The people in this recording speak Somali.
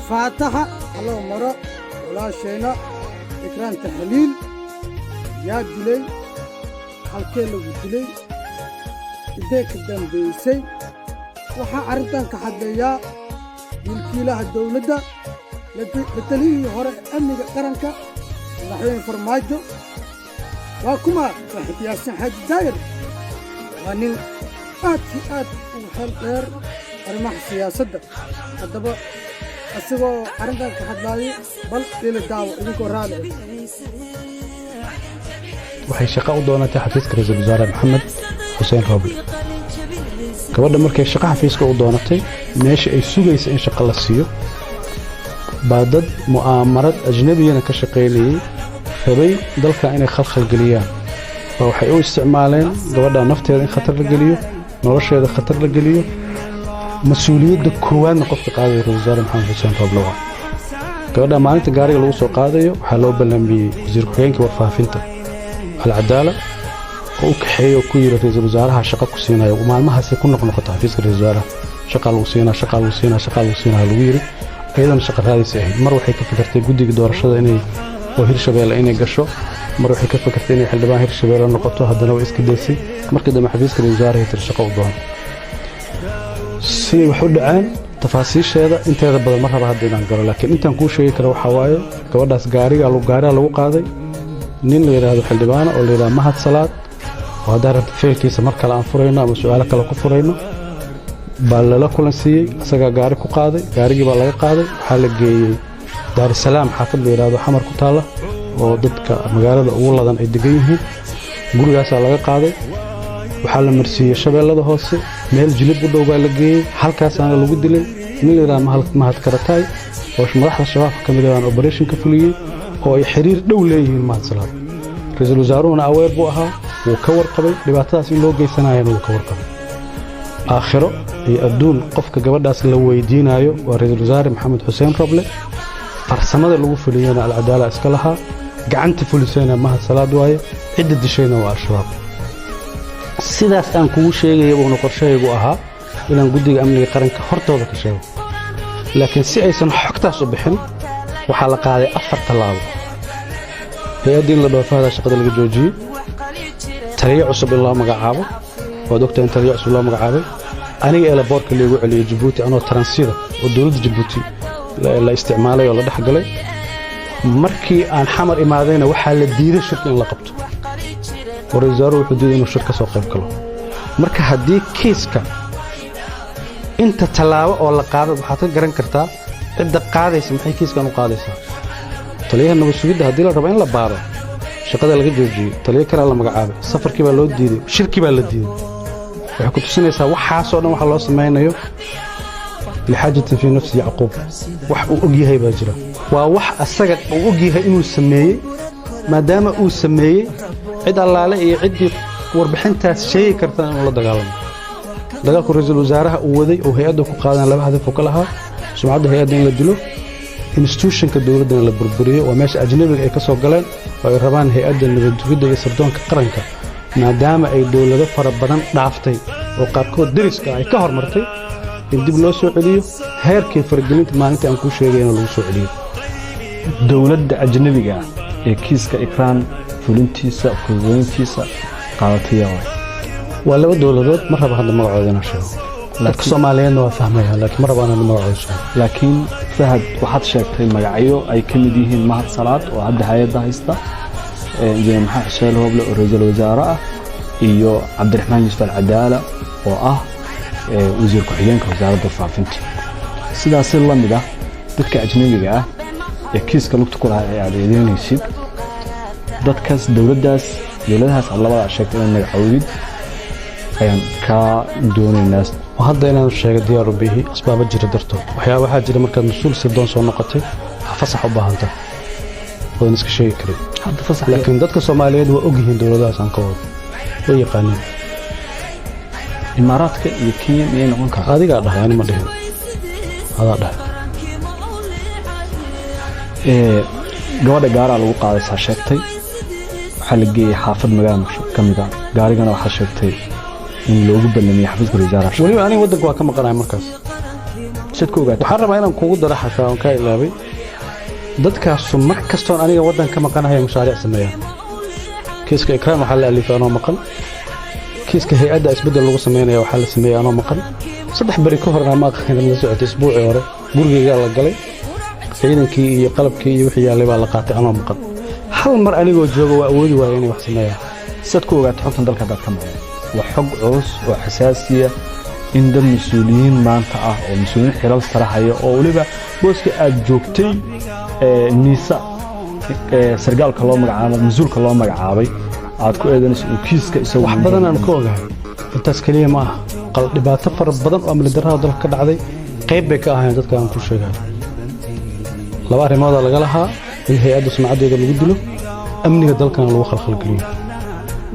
فاتحة الله مرة ولا شينا إكرام تحليل يا دلي halkeelo gudlay ideek dambeysay waxa arintan ka hadlaya dilkiilaha dawladda la taliyay hore amniga qaranka madaxweyne farmaajo waa kuma saxibiyaasan xaji daayir waa nin aad u xeel dheer arrimaha siyaasadda haddaba asagoo arintan ka hadlayay bal ila daawo idinkoo raali waxay shaqo u doonatay xafiiska ra'iisul wasaare maxamed xuseen roble gabadha markay shaqo xafiiska u doonatay meesha ay sugaysa in shaqo la siiyo baa dad mu'aamarad ajnabiyana ka shaqaynayay rabay dalka inay khalkhal geliyaan baa waxay u isticmaaleen gabadha nafteeda in khatar la geliyo nolosheeda khatar la geliyo mas-uuliyadda koowaadna qofka qaadaya ra'iisul wasaare maxamed xuseen roble waa gabadha maalinta gaariga lagu soo qaadayo waxaa loo ballamiyey wasiir ku-xigeenkii warfaafinta العدالة وكحي وكير رئيس الوزراء شقة كسينا ومعلمها سيكون نقطة في رئيس الوزراء شقة الوسينا الويري أيضا شقة هذه سهل مرة حيك فكرتي جودي دور الشدة إني وهير شباب إني قشوا مرة حيك فكرتي إني حل بان هير شباب النقطة هذا نوع إسكدسي مرة كده مع حفيز رئيس الوزراء هي الشقة وضوان سي وحول عن تفاصيل هذا أنت هذا بدل مرة هذا نقول لكن أنت نقول شيء كلو حوايا كوداس جاري على قاضي nin la yiraahdo xildhibaan oo leeyahay mahad salaad oo hadda feelkiisa mar kale aan furayno ama su'aalo kale ku furayno baa la kulansiiyay asaga gaari ku qaaday gaarigii baa laga qaaday waxa la geeyay Dar es Salaam xaafad la yiraahdo xamar ku taala oo dadka magaalada ugu ladan ay degan yihiin gurigaas laga qaaday waxa la marsiiyay shabeellada hoose meel jilib u dhow baa la geeyay halkaas aan lagu dilay nin la yiraahdo mahad karatay oo madaxda shabaab ka mid ah operation ka fuliyay oo ay xiriir dhow leeyihiin mahad salaad ra'iisul wasaaruhuna aweer buu ahaa wuu ka warqabay dhibaatadaas in loo geysanayo wuu ka warqabay aakhiro iyo adduun qofka gabadhaas la weydiinayo waa ra'iisul wasaare maxamed xuseen roble farsamada lagu fuliyana al-cadaalad iska lahaa gacanta fulisayna mahad salaad waaye cidda dishayna waa al-shabaab sidaas aan kugu sheegay oo qorshahaygu ahaa inaan guddiga amniga qaranka hortooda ka sheego laakiin si aysan xogtaas u bixin waxaa la qaaday 4 talaabo hay'adii la dhoofada shaqada laga joojiyay taliye cusub in loo magacaabo oo doctor taliye cusub loo magacaabay aniga ila boorka lagu celiyay Djibouti anoo transida oo dawladda Djibouti la isticmaalay oo la dhaxgalay markii aan xamar imaadayna waxaa la diiday shirka in la qabto warayzaru wuxuu diiday inuu shirka soo qayb galo marka haddii kiiska inta talaabo oo la qaado waxaad ka garan kartaa cidda qaadaysa maxay kiiskan u qaadaysaa taliyaha nabad sugidda haddii la rabo in la baaro shaqada laga joojiyay taliye kale la magacaabay safarkii baa loo diiday shirkii baa la diiday waxay ku tusinaysaa waxaasoo dhan waxa loo samaynayo lixaajatan fi nafsi yacquub wax uu og yahay baa jira waa wax asaga uu og yahay inuu sameeyey maadaama uu sameeyey cid allaale iyo ciddii warbixintaas sheegi karta inuu la dagaalamo dagaalku ra'iisul wasaaraha uu waday oo hay'adda ku qaadan laba hadaf oo kala ahaa sumcadda hay'adda in la dilo institutionka dawladda la burburiyo waa meesha ajnabiga ay ka soo galeen oo ay rabaan hay'adda nabadgelyada iyo sirdoonka qaranka maadaama ay dawlado fara badan dhaaftay oo qaarkood dariska ay ka hormartay in dib loo soo celiyo heerkii faragelinta maalinta aan ku sheegay in lagu soo celiyo dawladda ajnabiga ee kiiska ikraan fulintiisa fududeyntiisa qaadatay waa laba dawladood mar raba hadda magacooda inaan sheego dadka Soomaaliyeedna waa fahmayaan laakiin mar rabaan inaan magacooda sheego laakiin fahad waxaad sheegtay magacyo ay ka mid yihiin mahad salaad oo hadda hay'adda haysta injineer maxamed xuseen roble oo ra'iisul wasaare ah iyo cabdiraxmaan yuusuf al-cadaala oo ah wasiir ku-xigeenka wasaaradda warfaafinta sidaas la mid ah dadka ajnabiga ah ee kiiska lugta ku lahaa ay adeeynaysid dadkaas dawladahaas labada sheegtay in magacoodid ayaan ka doonaynaa hadda inaan sheego diyaar u bihi asbaab jira dartood waxyaabaha jira markaad mas'uul sirdoon soo noqotay fasax u baahanta oo iska sheegi karay hadda fasax laakiin dadka Soomaaliyeed waa og yihiin dawladahaas aan ka wada way yaqaaniin imaaraadka iyo Kenya iyo noqon kara adiga dhahay anima dhihin hada dhahay gabadha gaara lagu qaaday sa sheegtay waxa la geeyay xaafad magaalada kamid ah gaarigana waxa sheegtay in loogu ballamiyay xafiiska wasaarada waliba aniga wadanka waa ka maqanaay markaas sad ku ogaatay waxaan rabaa inaan kugu daro xataa aan ka ilaabay dadkaasu mar kastoon aniga waddan ka maqanahay mashaariic sameeyaan kiiska ikraam waxaa la alifay anoo maqan kiiska hay-adda isbeddel lagu sameynaya waxaa la sameeyey anoo maqan 3 bari ka horna ma aqaan la socotay isbuucii hore gurigayga la galay ciidankii iyo qalabkii iyo wixii yaalay baa la qaatay anoo maqan hal mar anigoo jooga waa awoodi waayay inay wax sameeyaan sad ku ogaatay xogtan dalka dad ka maqan waa xog culus oo xasaasiya in dad mas'uuliyiin maanta ah oo mas'uuliyiin xilal sare haya oo waliba booska aad joogtay niisa sargaalka loo magacaabay mas'uulka loo magacaabay aad ku eedanayso kiiska isagu wax badan aan ka ogahay intaas kaliya ma aha qal dhibaato fara badan oo amni darrada dalka ka dhacday qayb bay ka ahaayeen dadka aan ku sheegay 2 arrimood laga lahaa in hay'adda sumcadeeda lagu dilo amniga dalkana lagu khalkhal geliyo